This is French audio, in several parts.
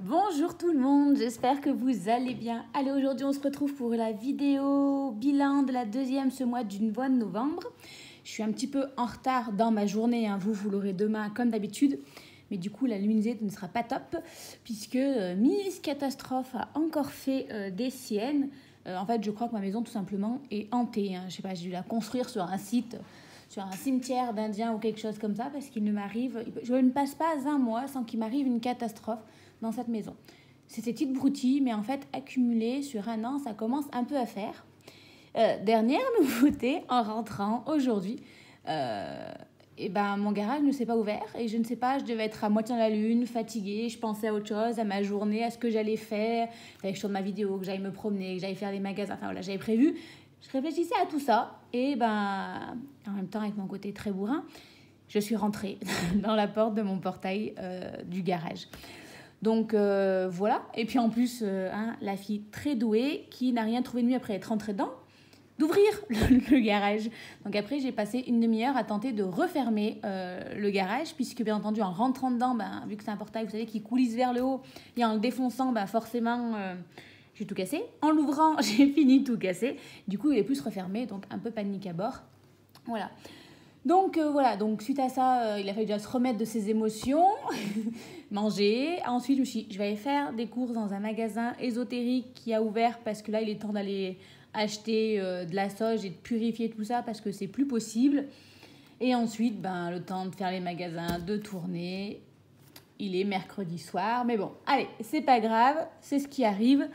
Bonjour tout le monde, j'espère que vous allez bien. Allez, aujourd'hui on se retrouve pour la vidéo bilan de la deuxième ce mois du mois de novembre. Je suis un petit peu en retard dans ma journée, hein. Vous l'aurez demain comme d'habitude. Mais du coup la luminosité ne sera pas top puisque Miss Catastrophe a encore fait des siennes. En fait je crois que ma maison tout simplement est hantée, hein. Je sais pas, j'ai dû la construire sur un site, sur un cimetière d'Indiens ou quelque chose comme ça parce qu'il ne m'arrive, je ne passe pas un mois sans qu'il m'arrive une catastrophe dans cette maison. C'est ces petites broutilles, mais en fait, accumulées sur un an, ça commence un peu à faire. Dernière nouveauté, en rentrant aujourd'hui, mon garage ne s'est pas ouvert et je ne sais pas, je devais être à moitié dans la lune, fatiguée, je pensais à autre chose, à ma journée, à ce que j'allais faire, il fallait que je tourne ma vidéo, que j'aille me promener, que j'aille faire les magasins, enfin voilà, j'avais prévu. Je réfléchissais à tout ça et en même temps, avec mon côté très bourrin, je suis rentrée dans la porte de mon portail du garage. Donc voilà, et puis en plus, la fille très douée qui n'a rien trouvé de mieux après être rentrée dedans, d'ouvrir le garage. Donc après, j'ai passé une demi-heure à tenter de refermer le garage, puisque bien entendu, en rentrant dedans, vu que c'est un portail, vous savez, qui coulisse vers le haut, et en le défonçant, forcément, j'ai tout cassé. En l'ouvrant, j'ai fini tout cassé. Du coup, il est plus refermé, donc un peu panique à bord. Voilà. Donc voilà, donc suite à ça, il a fallu déjà se remettre de ses émotions, manger. Ensuite, je vais aller faire des courses dans un magasin ésotérique qui a ouvert parce que là, il est temps d'aller acheter de la sauge et de purifier tout ça parce que c'est plus possible. Et ensuite, le temps de faire les magasins, de tourner. Il est mercredi soir, mais bon, allez, c'est pas grave, c'est ce qui arrive.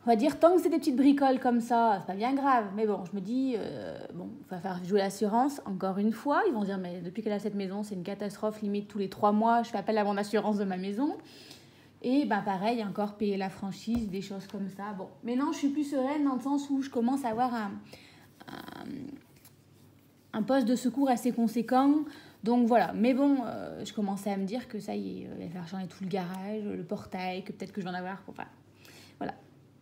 On va dire, tant que c'est des petites bricoles comme ça, c'est pas bien grave. Mais bon, je me dis, il va falloir jouer l'assurance encore une fois. Ils vont dire, mais depuis qu'elle a cette maison, c'est une catastrophe. Limite, tous les 3 mois, je fais appel à mon assurance de ma maison. Et pareil, encore payer la franchise, des choses comme ça. Bon, mais non, je suis plus sereine dans le sens où je commence à avoir un poste de secours assez conséquent. Donc voilà, mais bon, je commençais à me dire que ça y est, il va falloir changer tout le garage, le portail, que peut-être que je vais en avoir. Enfin, voilà.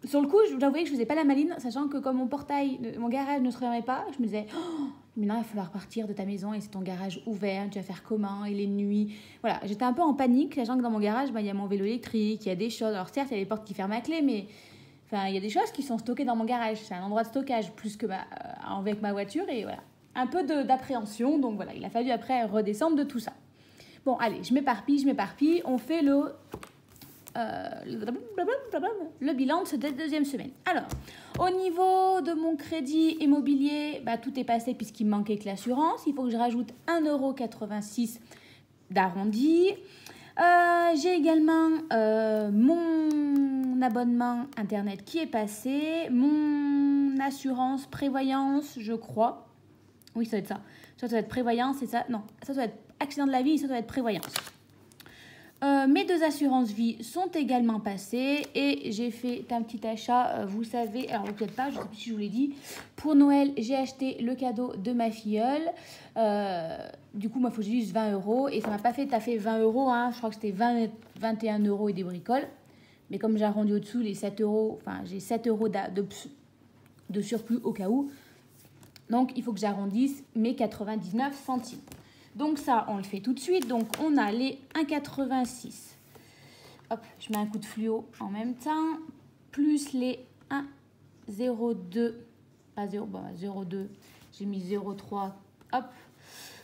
Sur le coup, j'avouais que je faisais pas la maline, sachant que comme mon garage ne se fermait pas, je me disais, oh, mais non, il va falloir partir de ta maison et c'est ton garage ouvert, tu vas faire comment, il est nuit. Voilà, j'étais un peu en panique, sachant que dans mon garage, il y a mon vélo électrique, il y a des choses. Alors certes, il y a des portes qui ferment à clé, mais il y a des choses qui sont stockées dans mon garage. C'est un endroit de stockage plus que avec ma voiture et voilà. Un peu d'appréhension, donc voilà, il a fallu après redescendre de tout ça. Bon, allez, je m'éparpille, on fait le bilan de cette deuxième semaine. Alors, au niveau de mon crédit immobilier, tout est passé puisqu'il me manquait que l'assurance. Il faut que je rajoute 1,86 € d'arrondi. J'ai également mon abonnement internet qui est passé, mon assurance prévoyance, je crois. Oui, ça doit être ça. Ça doit être prévoyance, c'est ça. Non, ça doit être accident de la vie, ça doit être prévoyance. Mes 2 assurances vie sont également passées et j'ai fait un petit achat, vous savez, alors peut-être pas, je ne sais plus si je vous l'ai dit, pour Noël, j'ai acheté le cadeau de ma filleule. Du coup, moi, il faut juste 20 € et ça m'a pas fait taffer 20 €, hein, je crois que c'était 21 € et des bricoles. Mais comme j'ai arrondi au-dessous les 7 €, j'ai 7 € de surplus au cas où. Donc, il faut que j'arrondisse mes 99 centimes. Donc ça, on le fait tout de suite. Donc on a les 1,86. Hop, je mets un coup de fluo en même temps. Plus les 1,02. Pas 0,2. J'ai mis 0,3. Hop.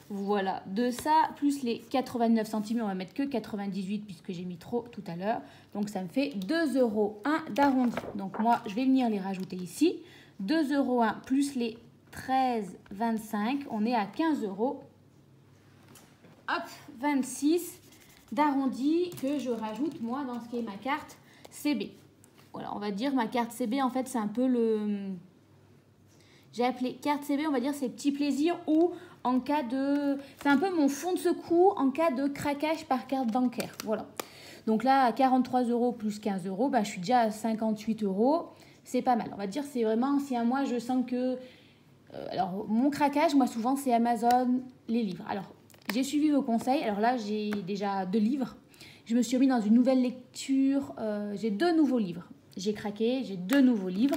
Voilà, de ça, plus les 89 centimes. On va mettre que 98 puisque j'ai mis trop tout à l'heure. Donc ça me fait 2,01 € d'arrondi. Donc moi, je vais venir les rajouter ici. 2,01 € plus les 13,25. On est à 15 €. Hop, 26 d'arrondi que je rajoute moi dans ce qui est ma carte CB. Voilà, on va dire ma carte CB, en fait, c'est un peu j'ai appelé carte CB, on va dire, c'est petits plaisirs ou en cas de... C'est un peu mon fonds de secours en cas de craquage par carte bancaire. Voilà. Donc là, à 43 € plus 15 €, je suis déjà à 58 €. C'est pas mal. On va dire, c'est vraiment, si un mois, je sens que... alors, mon craquage, moi, souvent, c'est Amazon, les livres. Alors, j'ai suivi vos conseils. Alors là, j'ai déjà 2 livres. Je me suis remis dans une nouvelle lecture. J'ai 2 nouveaux livres. J'ai craqué, j'ai 2 nouveaux livres.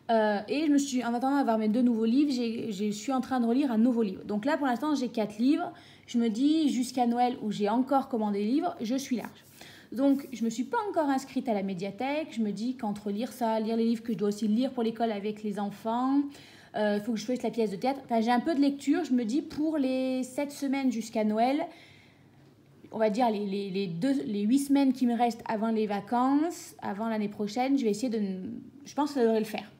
Et en attendant d'avoir mes 2 nouveaux livres, je suis en train de relire un nouveau livre. Donc là, pour l'instant, j'ai 4 livres. Je me dis, jusqu'à Noël, où j'ai encore commandé des livres, je suis large. Donc, je ne me suis pas encore inscrite à la médiathèque. Je me dis qu'entre lire ça, lire les livres que je dois aussi lire pour l'école avec les enfants, il faut que je choisisse la pièce de théâtre. Enfin, j'ai un peu de lecture. Je me dis, pour les 7 semaines jusqu'à Noël, on va dire les 8 semaines qui me restent avant les vacances, avant l'année prochaine, je vais essayer de... Je pense que ça devrait le faire.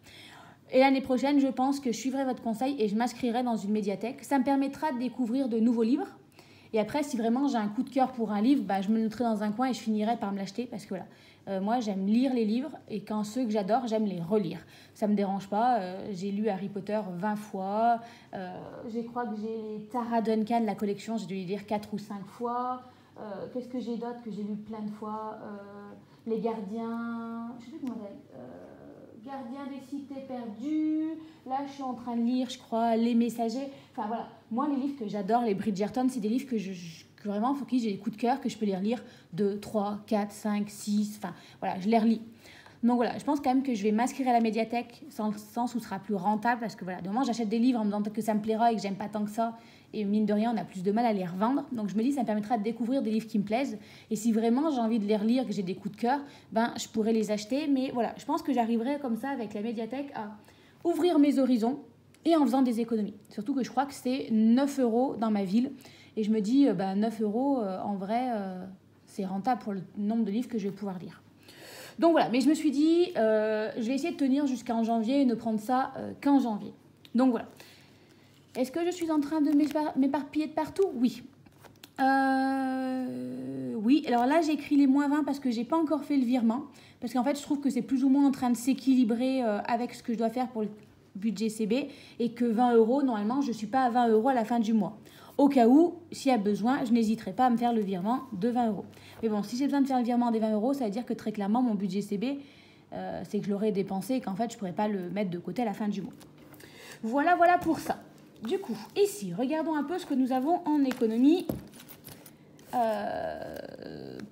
Et l'année prochaine, je pense que je suivrai votre conseil et je m'inscrirai dans une médiathèque. Ça me permettra de découvrir de nouveaux livres. Et après, si vraiment j'ai un coup de cœur pour un livre, je me le noterai dans un coin et je finirai par me l'acheter. Parce que voilà, moi, j'aime lire les livres et quand ceux que j'adore, j'aime les relire. Ça ne me dérange pas. J'ai lu Harry Potter 20 fois. Je crois que j'ai les Tara Duncan, la collection, j'ai dû les lire 4 ou 5 fois. Qu'est-ce que j'ai d'autre que j'ai lu plein de fois Les Gardiens, je sais plus comment on appelle. Gardiens des cités perdues. Là, je suis en train de lire, je crois, Les Messagers. Enfin voilà, moi, les livres que j'adore, les Bridgerton, c'est des livres que vraiment, faut que j'ai des coups de cœur, que je peux les relire 2, 3, 4, 5, 6. Enfin voilà, je les relis. Donc voilà, je pense quand même que je vais m'inscrire à la médiathèque dans le sens où ce sera plus rentable parce que voilà, de moment, j'achète des livres en me disant peut-être que ça me plaira et que j'aime pas tant que ça. Et mine de rien, on a plus de mal à les revendre. Donc je me dis, ça me permettra de découvrir des livres qui me plaisent. Et si vraiment j'ai envie de les relire, que j'ai des coups de cœur, je pourrais les acheter. Mais voilà, je pense que j'arriverai comme ça avec la médiathèque à ouvrir mes horizons et en faisant des économies. Surtout que je crois que c'est 9 € dans ma ville. Et je me dis, 9 € en vrai, c'est rentable pour le nombre de livres que je vais pouvoir lire. Donc voilà, mais je me suis dit, je vais essayer de tenir jusqu'en janvier et ne prendre ça qu'en janvier. Donc voilà. Est-ce que je suis en train de m'éparpiller de partout? Oui. Oui, alors là, j'ai écrit les moins 20 parce que je n'ai pas encore fait le virement. Parce qu'en fait, je trouve que c'est plus ou moins en train de s'équilibrer avec ce que je dois faire pour le budget CB. Et que 20 €, normalement, je ne suis pas à 20 € à la fin du mois. Au cas où, s'il y a besoin, je n'hésiterai pas à me faire le virement de 20 €. Mais bon, si j'ai besoin de faire le virement des 20 €, ça veut dire que très clairement, mon budget CB, c'est que je l'aurais dépensé et qu'en fait, je ne pourrais pas le mettre de côté à la fin du mois. Voilà pour ça. Du coup, ici, regardons un peu ce que nous avons en économie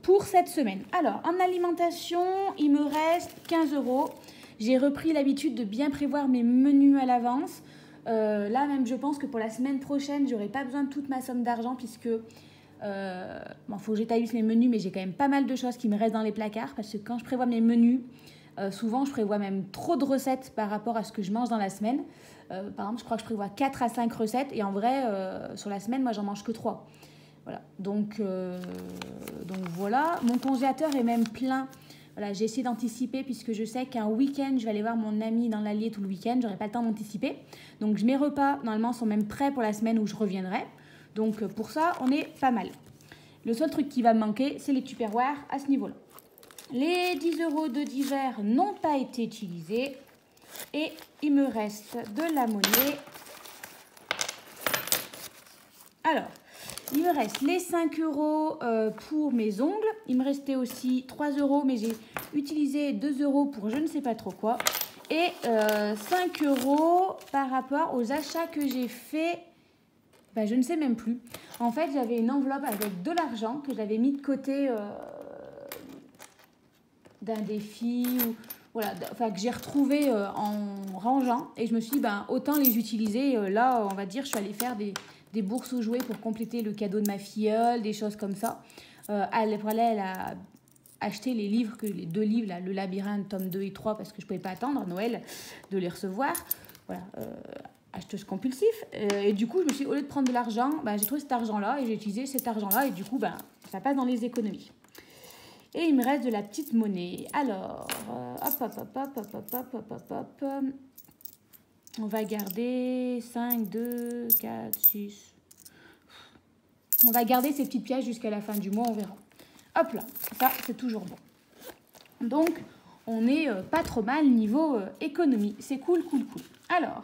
pour cette semaine. Alors, en alimentation, il me reste 15 €. J'ai repris l'habitude de bien prévoir mes menus à l'avance. Là même, je pense que pour la semaine prochaine, j'aurai pas besoin de toute ma somme d'argent puisque faut que j'établisse mes menus, mais j'ai quand même pas mal de choses qui me restent dans les placards parce que quand je prévois mes menus, souvent je prévois même trop de recettes par rapport à ce que je mange dans la semaine. Par exemple, je crois que je prévois 4 à 5 recettes et en vrai, sur la semaine, moi j'en mange que 3. Voilà. Donc voilà, mon congélateur est même plein. Voilà, j'ai essayé d'anticiper puisque je sais qu'un week-end, je vais aller voir mon ami dans l'Allier tout le week-end. J'aurai pas le temps d'anticiper. Donc mes repas, normalement, sont même prêts pour la semaine où je reviendrai. Donc pour ça, on est pas mal. Le seul truc qui va me manquer, c'est les Tupperware à ce niveau-là. Les 10 € de divers n'ont pas été utilisés. Et il me reste de la monnaie. Alors, il me reste les 5 € pour mes ongles. Il me restait aussi 3 €, mais j'ai utilisé 2 € pour je ne sais pas trop quoi. Et 5 € par rapport aux achats que j'ai faits, je ne sais même plus. En fait, j'avais une enveloppe avec de l'argent que j'avais mis de côté d'un défi ou... Voilà, que j'ai retrouvé en rangeant et je me suis dit, autant les utiliser. Là, on va dire, je suis allée faire des bourses aux jouets pour compléter le cadeau de ma filleule, des choses comme ça. Elle a acheté les livres, les 2 livres, là, Le Labyrinthe, tome 2 et 3, parce que je ne pouvais pas attendre à Noël de les recevoir. Voilà, acheteuse compulsif. Et du coup, je me suis dit, au lieu de prendre de l'argent, j'ai trouvé cet argent-là et j'ai utilisé cet argent-là et du coup, ça passe dans les économies. Et il me reste de la petite monnaie. Alors, on va garder 5, 2, 4, 6. On va garder ces petites pièces jusqu'à la fin du mois, on verra. Hop là, ça c'est toujours bon. Donc, on est pas trop mal niveau économie. C'est cool. Alors.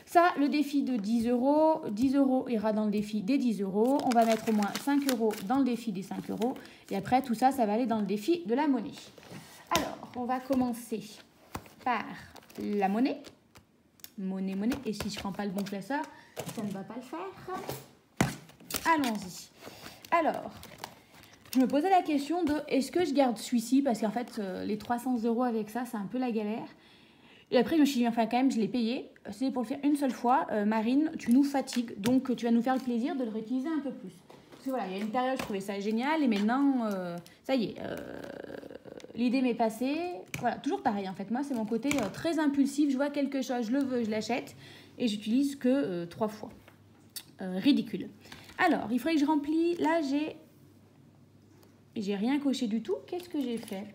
Ça, le défi de 10 €. 10 € ira dans le défi des 10 €. On va mettre au moins 5 € dans le défi des 5 €. Et après, tout ça, ça va aller dans le défi de la monnaie. Alors, on va commencer par la monnaie. Monnaie. Et si je ne prends pas le bon classeur, ça ne va pas le faire. Allons-y. Alors, je me posais la question de est-ce que je garde celui-ci parce qu'en fait, les 300 € avec ça, c'est un peu la galère. Et après, je me suis dit, quand même, je l'ai payé. C'est pour le faire une seule fois. Marine, tu nous fatigues, donc tu vas nous faire le plaisir de le réutiliser un peu plus. voilà, il y a une période, je trouvais ça génial. Et maintenant, ça y est, l'idée m'est passée. Voilà, toujours pareil en fait. Moi, c'est mon côté très impulsif. Je vois quelque chose, je le veux, je l'achète. Et j'utilise que 3 fois. Ridicule. Alors, il faudrait que je remplis. Là, j'ai rien coché du tout. Qu'est-ce que j'ai fait?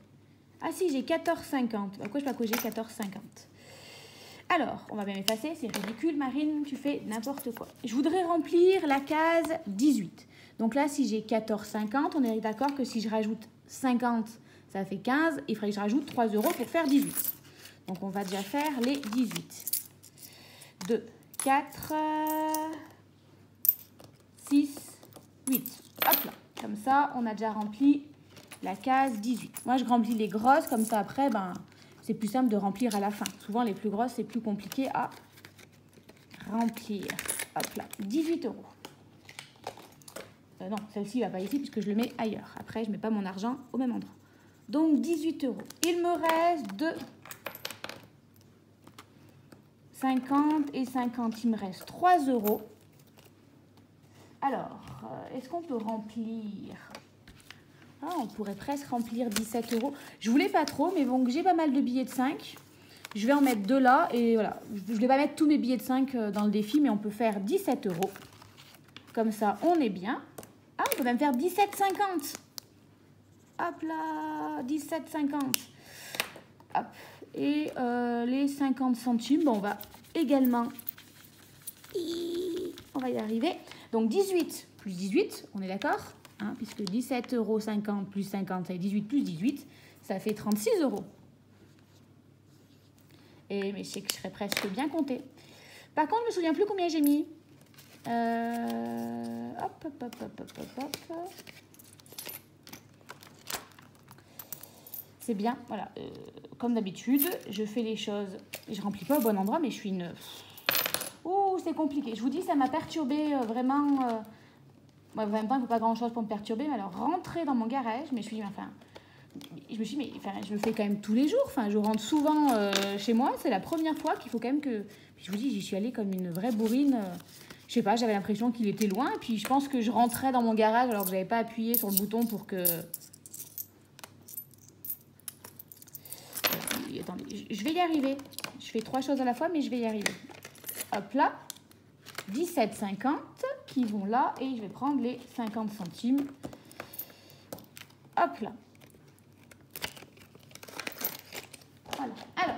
Ah si, j'ai 14,50. Pourquoi je n'ai pas coché 14,50? Alors, on va bien effacer. C'est ridicule, Marine. Tu fais n'importe quoi. Je voudrais remplir la case 18. Donc là, si j'ai 14,50, on est d'accord que si je rajoute 50, ça fait 15. Il faudrait que je rajoute 3 € pour faire 18. Donc, on va déjà faire les 18. 2, 4, 6, 8. Hop là. Comme ça, on a déjà rempli la case 18. Moi, je remplis les grosses. Comme ça, après, c'est plus simple de remplir à la fin. Souvent, les plus grosses, c'est plus compliqué à remplir. Hop là. 18 €. Non, celle-ci ne va pas ici puisque je le mets ailleurs. Après, je ne mets pas mon argent au même endroit. Donc, 18 €. Il me reste 50 et 50. Il me reste 3 €. Alors, est-ce qu'on peut remplir? Ah, on pourrait presque remplir 17 €. Je voulais pas trop, mais bon, j'ai pas mal de billets de 5. Je vais en mettre 2 là. Et voilà, je ne vais pas mettre tous mes billets de 5 dans le défi, mais on peut faire 17 €. Comme ça, on est bien. Ah, on peut même faire 17,50. Hop là, 17,50. Hop. Et les 50 centimes, bon, on va également... On va y arriver. Donc, 18 plus 18, on est d'accord, hein, puisque 17,50 € plus 50, ça fait 18 plus 18, ça fait 36 €. Et, mais je sais que je serais presque bien comptée. Par contre, je ne me souviens plus combien j'ai mis. Hop. C'est bien, voilà. Comme d'habitude, je fais les choses. Je ne remplis pas au bon endroit, mais je suis une... Ouh, c'est compliqué. Je vous dis, ça m'a perturbée vraiment. En même temps, il ne faut pas grand-chose pour me perturber. Mais alors, rentrer dans mon garage, mais je me suis dit, je le fais quand même tous les jours. Enfin, je rentre souvent chez moi. C'est la première fois qu'il faut quand même que... Puis je vous dis, j'y suis allée comme une vraie bourrine. Je sais pas, j'avais l'impression qu'il était loin. Et puis, je pense que je rentrais dans mon garage alors que je n'avais pas appuyé sur le bouton pour que... Attendez, je vais y arriver. Je fais 3 choses à la fois, mais je vais y arriver. Hop là. 17,50 qui vont là. Et je vais prendre les 50 centimes. Hop là. Voilà. Alors.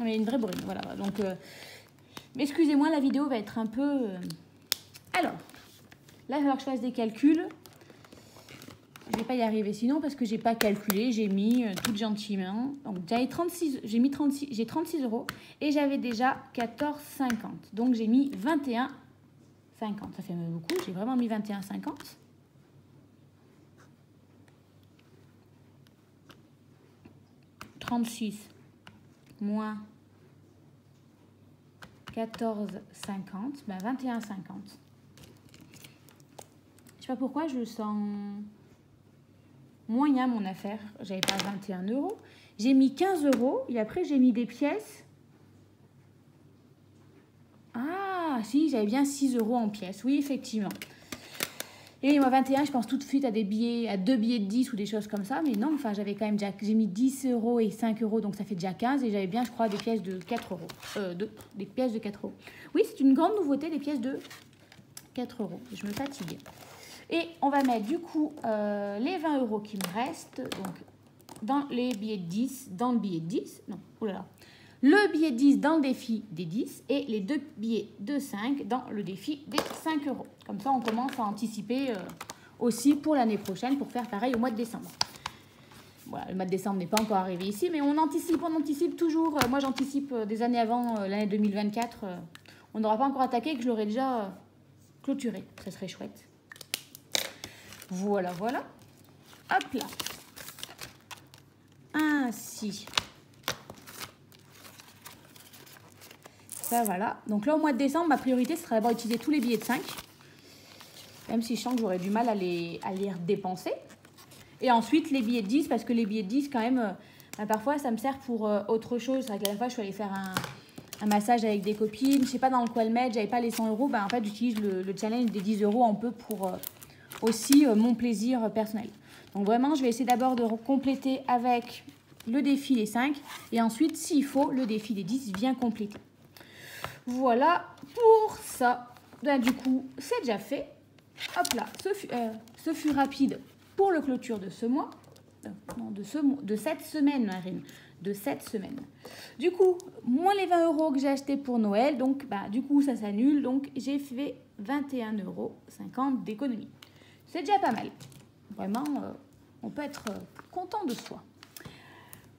On est une vraie bourrine. Voilà. Donc, excusez-moi, la vidéo va être un peu... Alors. Là, il va falloir que je fasse des calculs. Je ne vais pas y arriver sinon parce que je n'ai pas calculé. J'ai mis tout gentiment. Donc, j'ai 36 € et j'avais déjà 14,50. Donc, j'ai mis 21,50. Ça fait même beaucoup. J'ai vraiment mis 21,50. « 36 moins 14,50. » 21,50. Je sais pas pourquoi je sens... moyen mon affaire, j'avais pas 21 €. J'ai mis 15 € et après j'ai mis des pièces. Ah, si, j'avais bien 6 € en pièces. Oui, effectivement. Et moi, 21, je pense tout de suite à des billets, à 2 billets de 10 ou des choses comme ça. Mais non, enfin, j'avais quand même déjà... J'ai mis 10 € et 5 €, donc ça fait déjà 15. Et j'avais bien, je crois, des pièces de 4 €. Des pièces de 4 €. Oui, c'est une grande nouveauté, les pièces de 4 €. Je me fatigue. Et on va mettre du coup les 20 € qui me restent, donc dans les billets de 10, dans le billet de 10, non, oh là là, le billet de 10 dans le défi des 10 et les 2 billets de 5 dans le défi des 5 €. Comme ça, on commence à anticiper aussi pour l'année prochaine pour faire pareil au mois de décembre. Voilà, le mois de décembre n'est pas encore arrivé ici, mais on anticipe toujours. Moi, j'anticipe des années avant l'année 2024. On n'aura pas encore attaqué que je l'aurais déjà clôturé. Ça serait chouette. Voilà, voilà. Hop là. Ainsi. Ça, voilà. Donc là, au mois de décembre, ma priorité, ce sera d'abord d'utiliser tous les billets de 5. Même si je sens que j'aurais du mal à les dépenser. Et ensuite, les billets de 10, parce que les billets de 10, quand même, parfois, ça me sert pour autre chose. C'est vrai que la dernière fois, je suis allée faire un massage avec des copines, je sais pas dans quoi le mettre, j'avais pas les 100 €, ben en fait j'utilise le challenge des 10 € un peu pour aussi mon plaisir personnel. Donc vraiment, je vais essayer d'abord de compléter avec le défi des 5 et ensuite, s'il faut, le défi des 10 vient compléter. Voilà pour ça. Ben, du coup, c'est déjà fait. Hop là, ce fut rapide pour le clôture de ce mois. Non, de cette semaine, Marine. De cette semaine. Du coup, moins les 20 € que j'ai acheté pour Noël, donc bah, du coup, ça s'annule. Donc, j'ai fait 21,50 € d'économie. C'est déjà pas mal. Vraiment, on peut être content de soi.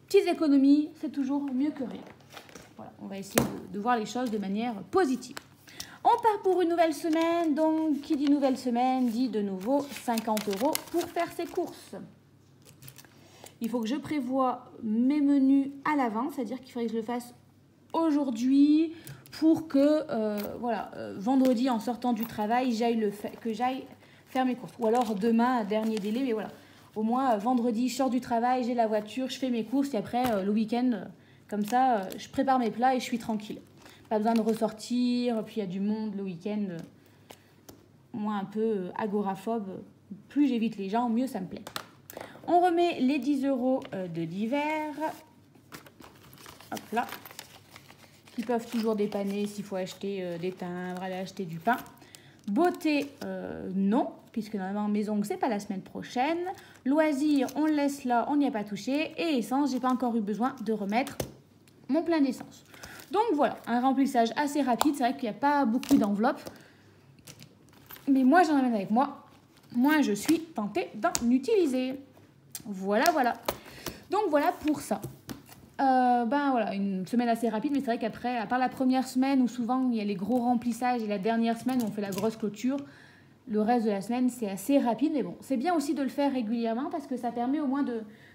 Petites économies, c'est toujours mieux que rien. Voilà, on va essayer de voir les choses de manière positive. On part pour une nouvelle semaine. Donc, qui dit nouvelle semaine dit de nouveau 50 € pour faire ses courses. Il faut que je prévoie mes menus à l'avance, c'est-à-dire qu'il faudrait que je le fasse aujourd'hui pour que vendredi, en sortant du travail, j'aille faire mes courses. Ou alors demain, dernier délai, mais voilà. Au moins, vendredi, je sors du travail, j'ai la voiture, je fais mes courses et après, le week-end, comme ça, je prépare mes plats et je suis tranquille. Pas besoin de ressortir, puis il y a du monde le week-end. Moi, un peu agoraphobe, plus j'évite les gens, mieux ça me plaît. On remet les 10 € de l'hiver. Hop là. Qui peuvent toujours dépanner s'il faut acheter des timbres, aller acheter du pain. Beauté, non, puisque normalement mes ongles, c'est pas la semaine prochaine. Loisirs, on le laisse là, on n'y a pas touché. Et essence, j'ai pas encore eu besoin de remettre mon plein d'essence. Donc voilà, un remplissage assez rapide. C'est vrai qu'il n'y a pas beaucoup d'enveloppes. Mais moi, j'en amène avec moi. Moi, je suis tentée d'en utiliser. Voilà. Donc voilà pour ça. Voilà, une semaine assez rapide, mais c'est vrai qu'après, à part la première semaine où souvent il y a les gros remplissages et la dernière semaine où on fait la grosse clôture, le reste de la semaine c'est assez rapide. Mais bon, c'est bien aussi de le faire régulièrement parce que ça permet au moins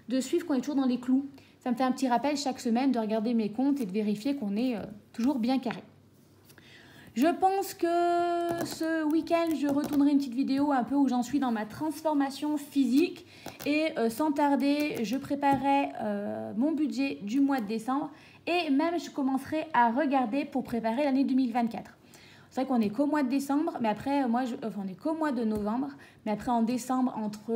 de suivre qu'on est toujours dans les clous. Ça me fait un petit rappel chaque semaine de regarder mes comptes et de vérifier qu'on est toujours bien carré. Je pense que ce week-end, je retournerai une petite vidéo un peu où j'en suis dans ma transformation physique. Et sans tarder, je préparerai mon budget du mois de décembre. Et même, je commencerai à regarder pour préparer l'année 2024. C'est vrai qu'on est qu'au mois de décembre, mais après, on est qu'au mois de novembre. Mais après, en décembre, entre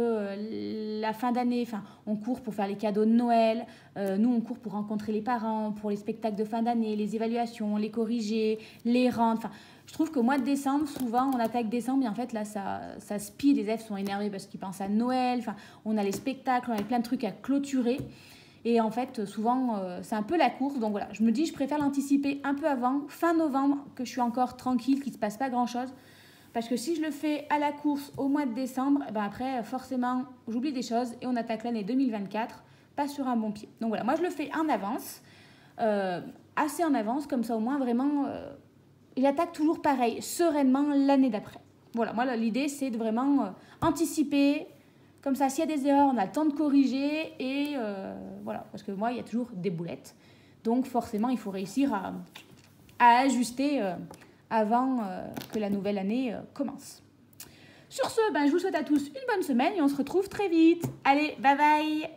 la fin d'année, on court pour faire les cadeaux de Noël. Nous, on court pour rencontrer les parents, pour les spectacles de fin d'année, les évaluations, les corriger, les rendre. Enfin, je trouve qu'au mois de décembre, souvent, on attaque décembre et en fait, là, ça speed. Les élèves sont énervés parce qu'ils pensent à Noël. Enfin, on a les spectacles, on a plein de trucs à clôturer. Et en fait, souvent, c'est un peu la course. Donc voilà, je me dis, je préfère l'anticiper un peu avant, fin novembre, que je suis encore tranquille, qu'il ne se passe pas grand-chose. Parce que si je le fais à la course au mois de décembre, après, forcément, j'oublie des choses et on attaque l'année 2024, pas sur un bon pied. Donc voilà, moi, je le fais en avance, assez en avance, comme ça, au moins, vraiment, j'attaque toujours pareil, sereinement l'année d'après. Voilà, moi, l'idée, c'est de vraiment anticiper. Comme ça, s'il y a des erreurs, on a le temps de corriger et voilà. Parce que moi, il y a toujours des boulettes. Donc, forcément, il faut réussir à ajuster avant que la nouvelle année commence. Sur ce, je vous souhaite à tous une bonne semaine et on se retrouve très vite. Allez, bye bye!